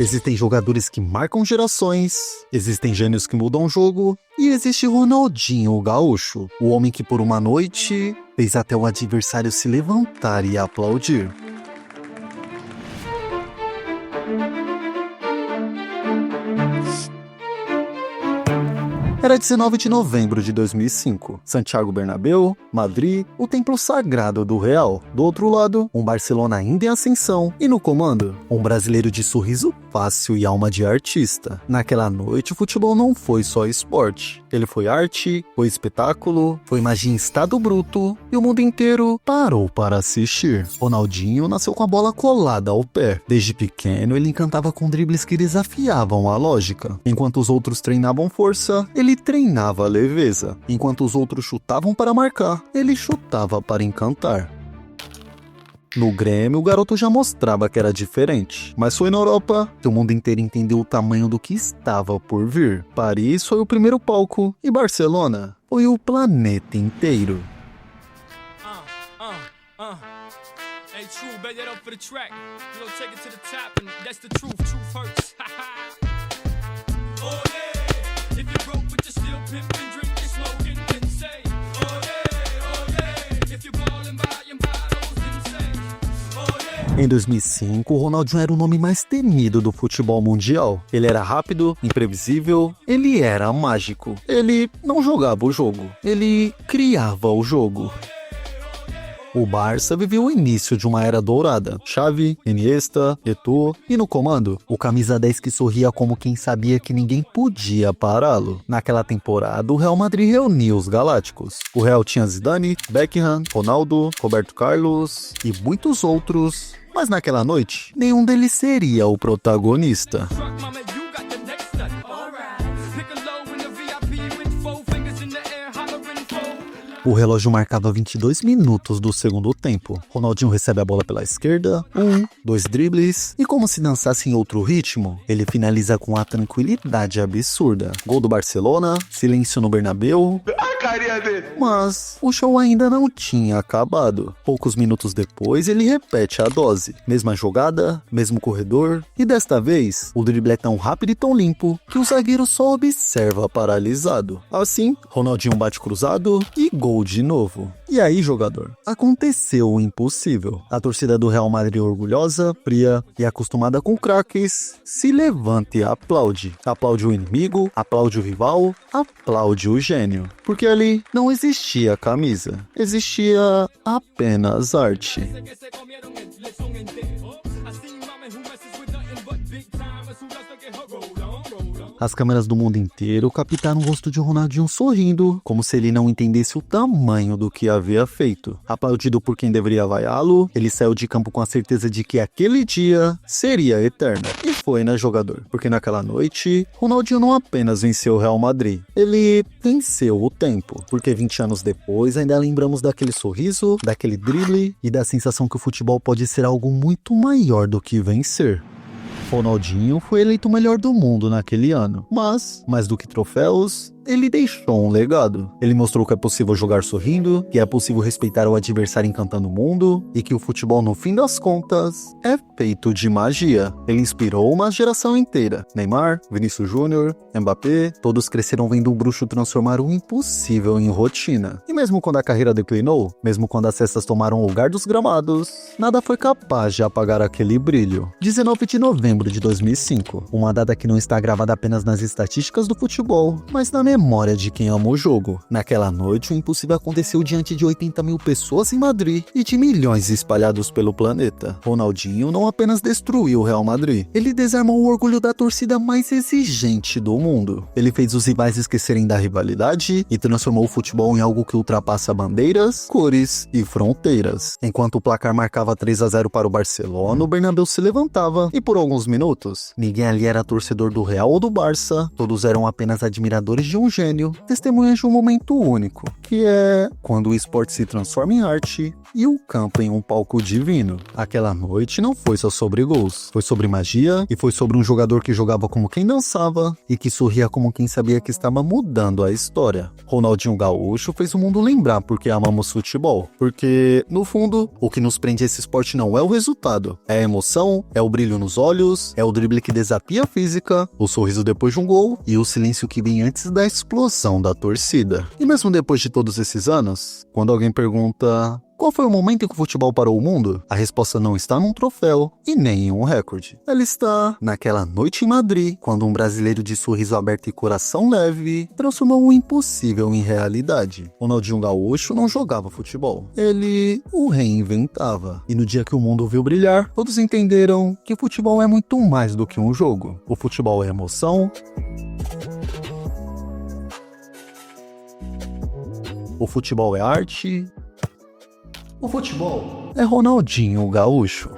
Existem jogadores que marcam gerações, existem gênios que mudam o jogo, e existe Ronaldinho o Gaúcho, o homem que por uma noite fez até o adversário se levantar e aplaudir. Era 19 de novembro de 2005. Santiago Bernabéu, Madrid, o templo sagrado do Real. Do outro lado, um Barcelona ainda em ascensão. E no comando, um brasileiro de sorriso fácil e alma de artista. Naquela noite, o futebol não foi só esporte. Ele foi arte, foi espetáculo, foi magia em estado bruto. E o mundo inteiro parou para assistir. Ronaldinho nasceu com a bola colada ao pé. Desde pequeno, ele encantava com dribles que desafiavam a lógica. Enquanto os outros treinavam força, ele treinava a leveza. Enquanto os outros chutavam para marcar, ele chutava para encantar. No Grêmio, o garoto já mostrava que era diferente. Mas foi na Europa que o mundo inteiro entendeu o tamanho do que estava por vir. Paris foi o primeiro palco e Barcelona foi o planeta inteiro. Hey, true, bet that up for the track. You know, take it to the top, and that's the truth. Truth hurts. Oh yeah, if you broke but you still pimpin', drinkin', smoking, then say, oh yeah, if you ballin' buying bottles, then say, oh yeah. Em 2005, o Ronaldinho era o nome mais temido do futebol mundial. Ele era rápido, imprevisível, ele era mágico. Ele não jogava o jogo, ele criava o jogo. O Barça viveu o início de uma era dourada. Xavi, Iniesta, Eto'o e no comando, o camisa 10 que sorria como quem sabia que ninguém podia pará-lo. Naquela temporada, o Real Madrid reuniu os galácticos. O Real tinha Zidane, Beckham, Ronaldo, Roberto Carlos e muitos outros. Mas naquela noite, nenhum deles seria o protagonista. O relógio marcava 22 minutos do segundo tempo. Ronaldinho recebe a bola pela esquerda, 2 dribles, e como se dançasse em outro ritmo, ele finaliza com a tranquilidade absurda. Gol do Barcelona, silêncio no Bernabéu. A carinha dele! Mas o show ainda não tinha acabado. Poucos minutos depois, ele repete a dose. Mesma jogada, mesmo corredor, e desta vez, o drible é tão rápido e tão limpo que o zagueiro só observa paralisado. Assim, Ronaldinho bate cruzado e gol de novo. E aí, jogador, aconteceu o impossível. A torcida do Real Madrid orgulhosa, fria e acostumada com craques, se levanta e aplaude. Aplaude o inimigo, aplaude o rival, aplaude o gênio. Porque ali não existia camisa, existia apenas arte. As câmeras do mundo inteiro captaram o rosto de Ronaldinho sorrindo, como se ele não entendesse o tamanho do que havia feito. Aplaudido por quem deveria vaiá-lo, ele saiu de campo com a certeza de que aquele dia seria eterno. E foi, né, jogador? Porque naquela noite, Ronaldinho não apenas venceu o Real Madrid, ele venceu o tempo. Porque 20 anos depois, ainda lembramos daquele sorriso, daquele drible e da sensação que o futebol pode ser algo muito maior do que vencer. Ronaldinho foi eleito o melhor do mundo naquele ano, mas, mais do que troféus, ele deixou um legado. Ele mostrou que é possível jogar sorrindo, que é possível respeitar o adversário encantando o mundo e que o futebol, no fim das contas, é feito de magia. Ele inspirou uma geração inteira. Neymar, Vinícius Júnior, Mbappé, todos cresceram vendo um bruxo transformar o impossível em rotina. E mesmo quando a carreira declinou, mesmo quando as cestas tomaram o lugar dos gramados, nada foi capaz de apagar aquele brilho. 19 de novembro de 2005, uma data que não está gravada apenas nas estatísticas do futebol, mas na memória de quem ama o jogo. Naquela noite, o impossível aconteceu diante de 80 mil pessoas em Madrid e de milhões espalhados pelo planeta. Ronaldinho não apenas destruiu o Real Madrid, ele desarmou o orgulho da torcida mais exigente do mundo. Ele fez os rivais esquecerem da rivalidade e transformou o futebol em algo que ultrapassa bandeiras, cores e fronteiras. Enquanto o placar marcava 3-0 para o Barcelona, o Bernabéu se levantava e por alguns minutos, ninguém ali era torcedor do Real ou do Barça, todos eram apenas admiradores de um um gênio, testemunha de um momento único, que é quando o esporte se transforma em arte e o campo em um palco divino. Aquela noite não foi só sobre gols, foi sobre magia e foi sobre um jogador que jogava como quem dançava e que sorria como quem sabia que estava mudando a história. Ronaldinho Gaúcho fez o mundo lembrar porque amamos futebol, porque, no fundo, o que nos prende a esse esporte não é o resultado, é a emoção, é o brilho nos olhos, é o drible que desafia a física, o sorriso depois de um gol e o silêncio que vem antes da explosão da torcida. E mesmo depois de todos esses anos, quando alguém pergunta: qual foi o momento em que o futebol parou o mundo? A resposta não está num troféu e nem em um recorde. Ela está naquela noite em Madrid, quando um brasileiro de sorriso aberto e coração leve transformou o impossível em realidade. Ronaldinho Gaúcho não jogava futebol, ele o reinventava. E no dia que o mundo o viu brilhar, todos entenderam que futebol é muito mais do que um jogo. O futebol é emoção, o futebol é arte, o futebol é Ronaldinho Gaúcho.